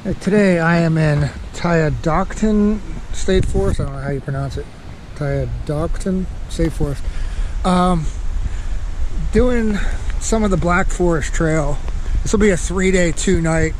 Today I am in Tiadaghton State Forest. I don't know how you pronounce it. Tiadaghton State Forest. Doing some of the Black Forest Trail. This will be a 3-day, 2-night.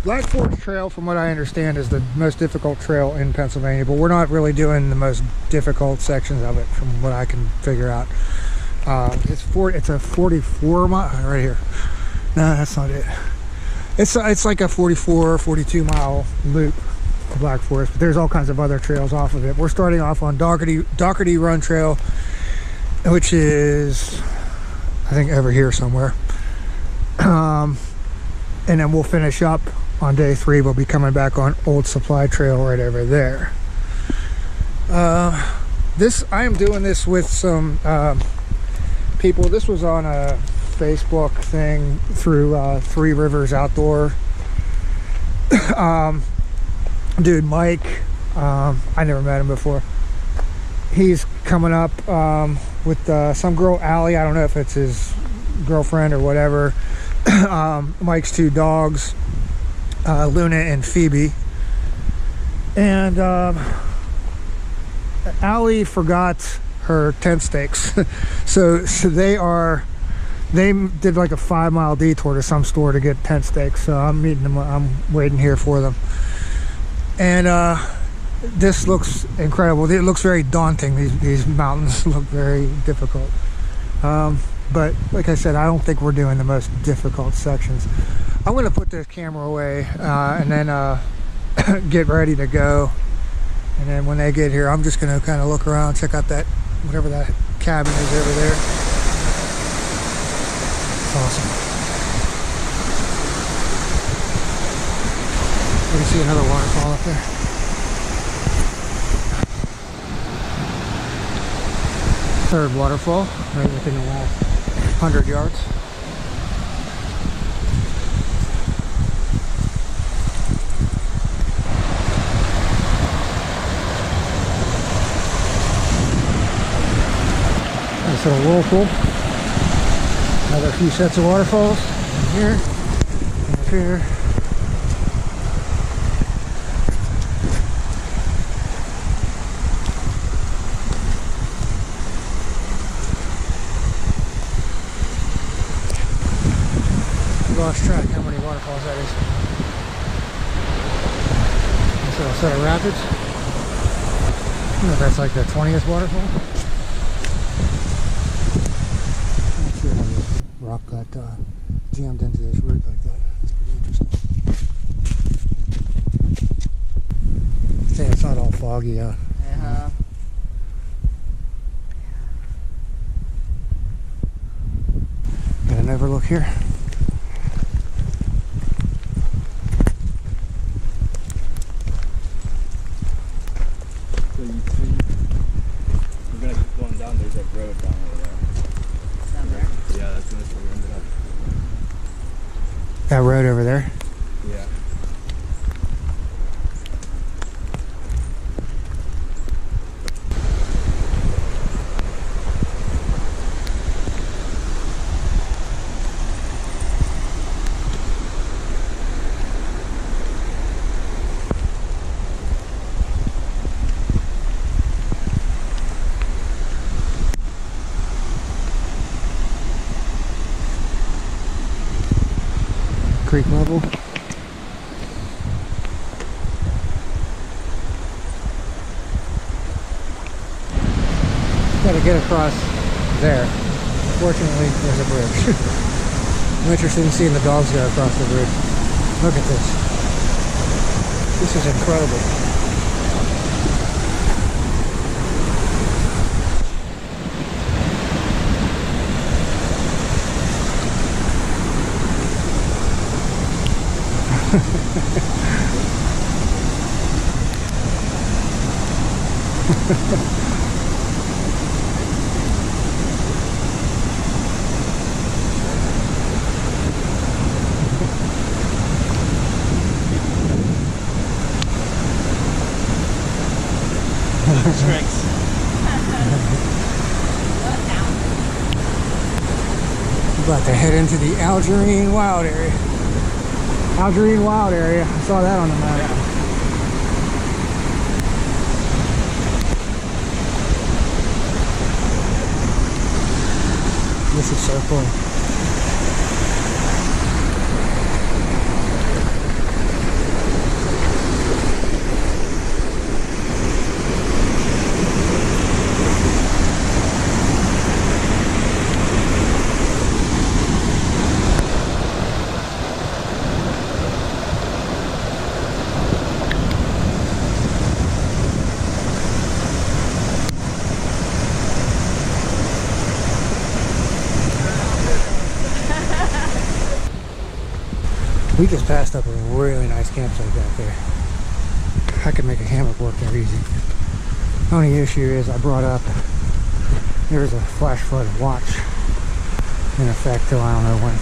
Black Forest Trail, from what I understand, is the most difficult trail in Pennsylvania, but we're not really doing the most difficult sections of it, from what I can figure out. It's a 44 mile right here. No, that's not it. It's like a 44, 42 mile loop to Black Forest, but there's all kinds of other trails off of it. We're starting off on Dougherty Run Trail, which is, I think, over here somewhere. And then we'll finish up on day 3. We'll be coming back on Old Supply Trail right over there. I am doing this with some people. This was on a Facebook thing through Three Rivers Outdoor. Dude, Mike, I never met him before. He's coming up with some girl, Allie. I don't know if it's his girlfriend or whatever. Mike's 2 dogs, Luna and Phoebe. And Allie forgot her tent stakes. so they did like a 5-mile detour to some store to get tent stakes. So I'm meeting them. I'm waiting here for them. And this looks incredible. It looks very daunting. These mountains look very difficult. But like I said, I don't think we're doing the most difficult sections. I'm going to put this camera away and then get ready to go. And then when they get here, I'm just going to kind of look around, check out that, whatever that cabin is over there. It's awesome. You can see another waterfall up there. Third waterfall, right within the last 100 yards. Nice little whirlpool. Another few sets of waterfalls in here, and up here. Lost track how many waterfalls that is. This little set of rapids. I don't know if that's like the 20th waterfall. Let's see how this rock got jammed into this root like that. That's pretty interesting. See, it's not all foggy out. Yeah. Got an overlook here. So you see, we're gonna keep going down. There's a road down over there. Down there? Yeah, that's where we ended up. That road over there. Yeah. Creek level. Got to get across there. Fortunately, there's a bridge. I'm interested in seeing the dogs go across the bridge. Look at this. This is incredible. Tricks. About to head into the Algerine Wild area. Algerine Wild area. I saw that on the map. This is so cool. We just passed up a really nice campsite back there. I could make a hammock work there easy. The only issue is I brought up there's a flash flood watch in effect till I don't know when.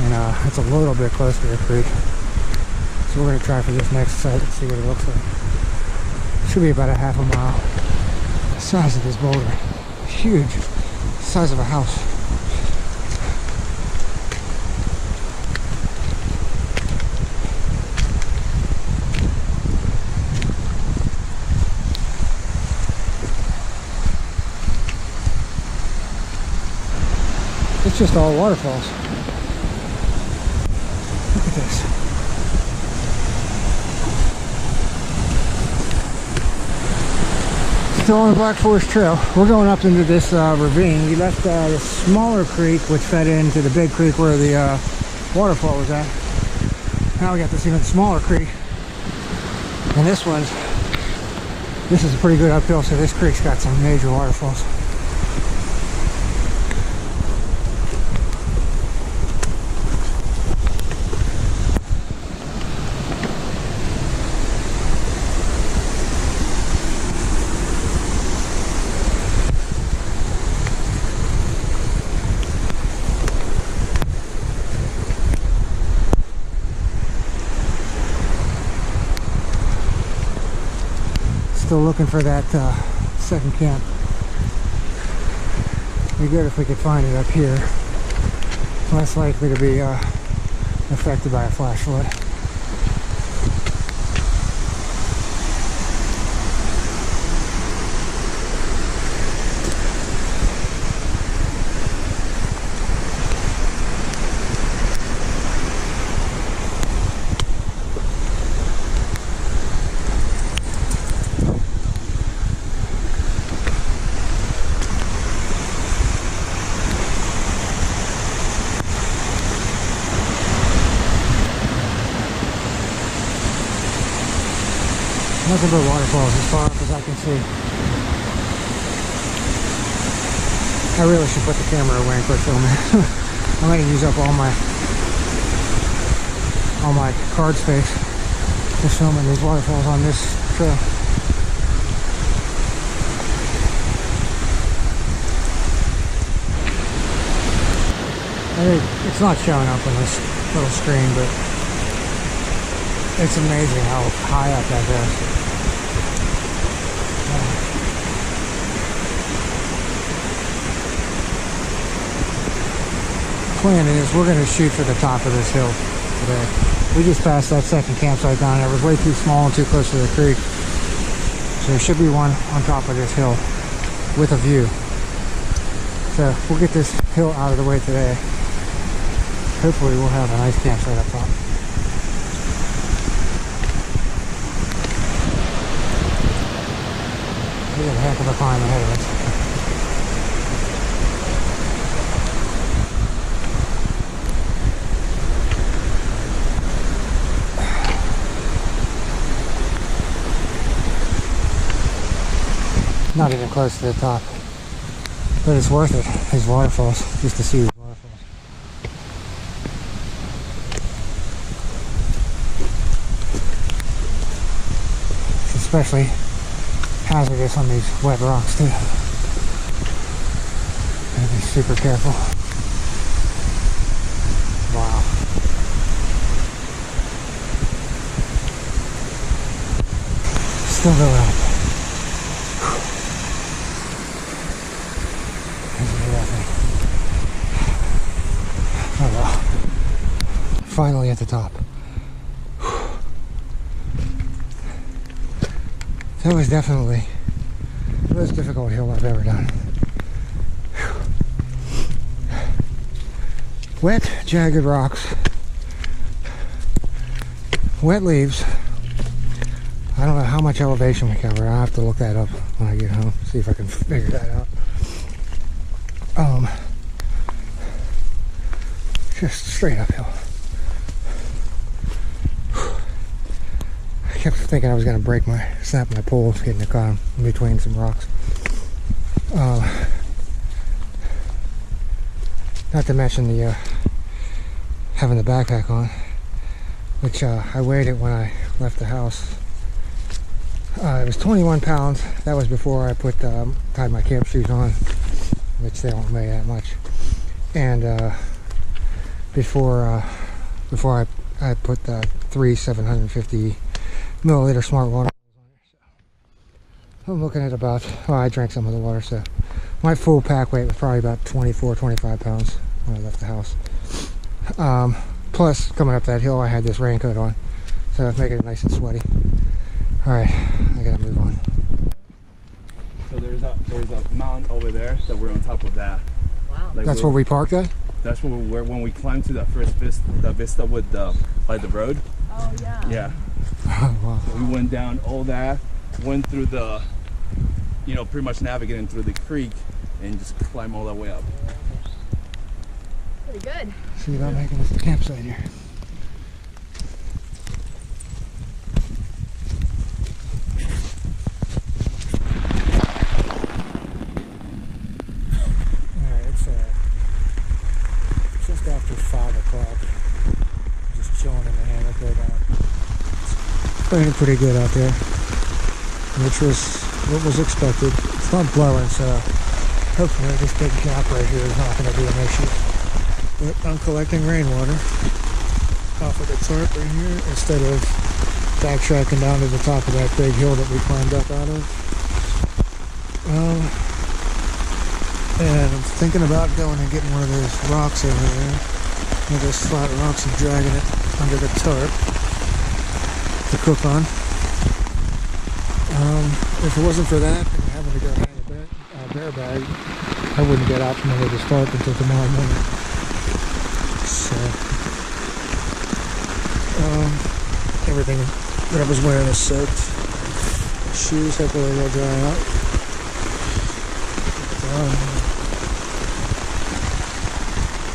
And it's a little bit close to the creek. So we're going to try for this next site and see what it looks like. Should be about a half a mile. The size of this boulder, huge. The size of a house. It's just all waterfalls. Look at this. Still on the Black Forest Trail. We're going up into this ravine. We left the smaller creek, which fed into the big creek where the waterfall was at. Now we got this even smaller creek. And this is a pretty good uphill, so this creek's got some major waterfalls. Still looking for that second camp. Be good if we could find it up here. Less likely to be affected by a flash flood. Nothing but waterfalls as far up as I can see. I really should put the camera away and quit filming. I'm going to use up all my card space just filming these waterfalls on this trail. I think it's not showing up on this little screen, but it's amazing how high up that goes. Plan is we're going to shoot for the top of this hill today. We just passed that second campsite down there. It was way too small and too close to the creek. So there should be one on top of this hill with a view. So we'll get this hill out of the way today. Hopefully we'll have a nice campsite up top. We got a heck of a climb ahead of us. Not even close to the top, but it's worth it, these waterfalls, just to see these waterfalls. It's especially hazardous on these wet rocks too. Gotta be super careful. Wow. Still going up. finally at the top. That was definitely the most difficult hill I've ever done. Wet, jagged rocks, wet leaves. I don't know how much elevation we cover. I'll have to look that up when I get home, see if I can figure that out. Just straight uphill. I kept thinking I was going to snap my pole getting caught in between some rocks. Not to mention the having the backpack on, which I weighed it when I left the house. It was 21 pounds. That was before I tied my camp shoes on, which they don't weigh that much. And before I put the 3 750 milliliter smart water on it. So I'm looking at about, I drank some of the water, so my full pack weight was probably about 24-25 pounds when I left the house. Plus, coming up that hill, I had this raincoat on, so it's making it nice and sweaty. Alright, I gotta move on. So there's a mountain over there, so we're on top of that. Wow. Like That's where we parked at? That's where we were when we climbed to that first vista with by the road. Oh yeah. Yeah. Oh, wow. So we went down all that, went through the, pretty much navigating through the creek, and just climb all that way up. Pretty good. See about making this campsite here. Alright, it's just after 5 o'clock. Just chilling in the hammock right now. It's raining pretty good out there, which was what was expected. It's not blowing, so hopefully this big gap right here is not going to be an issue. But I'm collecting rainwater off of the tarp right here instead of backtracking down to the top of that big hill that we climbed up out of. And I'm thinking about going and getting one of those rocks over there, one of those flat rocks, and dragging it under the tarp to cook on. If it wasn't for that and having to go hang a bear bag, I wouldn't get out from under the tarp until tomorrow morning. So, everything that I was wearing is soaked. Shoes hopefully will dry out.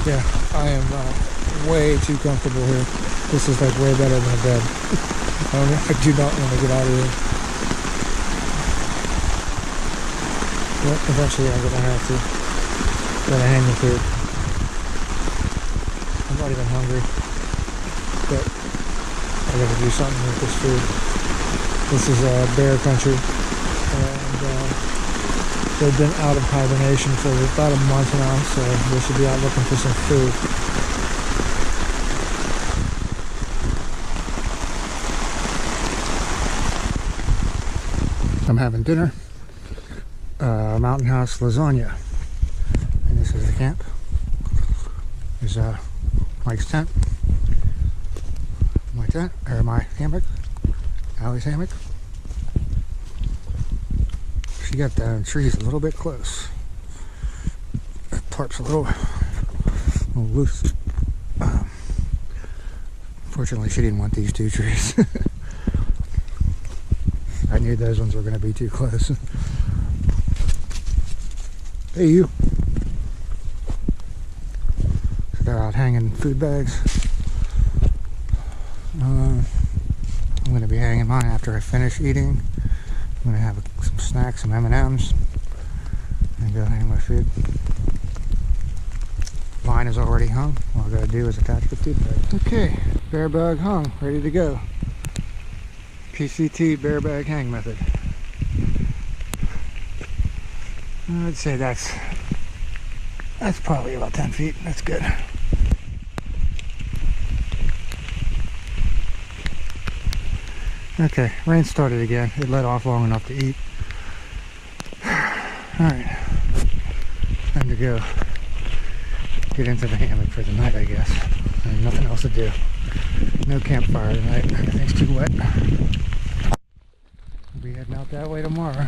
Yeah, I am way too comfortable here. This is like way better than a bed. I do not want to get out of here. But eventually I'm going to have to hang the food. I'm not even hungry, but I got to do something with this food. This is bear country, and they've been out of hibernation for about a month now, so they should be out looking for some food. I'm having dinner, Mountain House lasagna, and this is the camp. There's Mike's tent, my hammock, Allie's hammock. She got the trees a little bit close. The tarp's a little loose. Fortunately, she didn't want these 2 trees. I knew those ones were going to be too close. Hey, you. So they're out hanging food bags. I'm going to be hanging mine after I finish eating. I'm going to have some snacks, some M&Ms, and go hang my food. Line is already hung. All I got to do is attach the food bag. Okay, bear bag hung, ready to go. PCT bear bag hang method. I'd say that's probably about 10 feet. That's good. Okay, rain started again. It let off long enough to eat. Alright, time to go get into the hammock for the night, I guess. And nothing else to do. No campfire tonight. Everything's too wet. We'll be heading out that way tomorrow.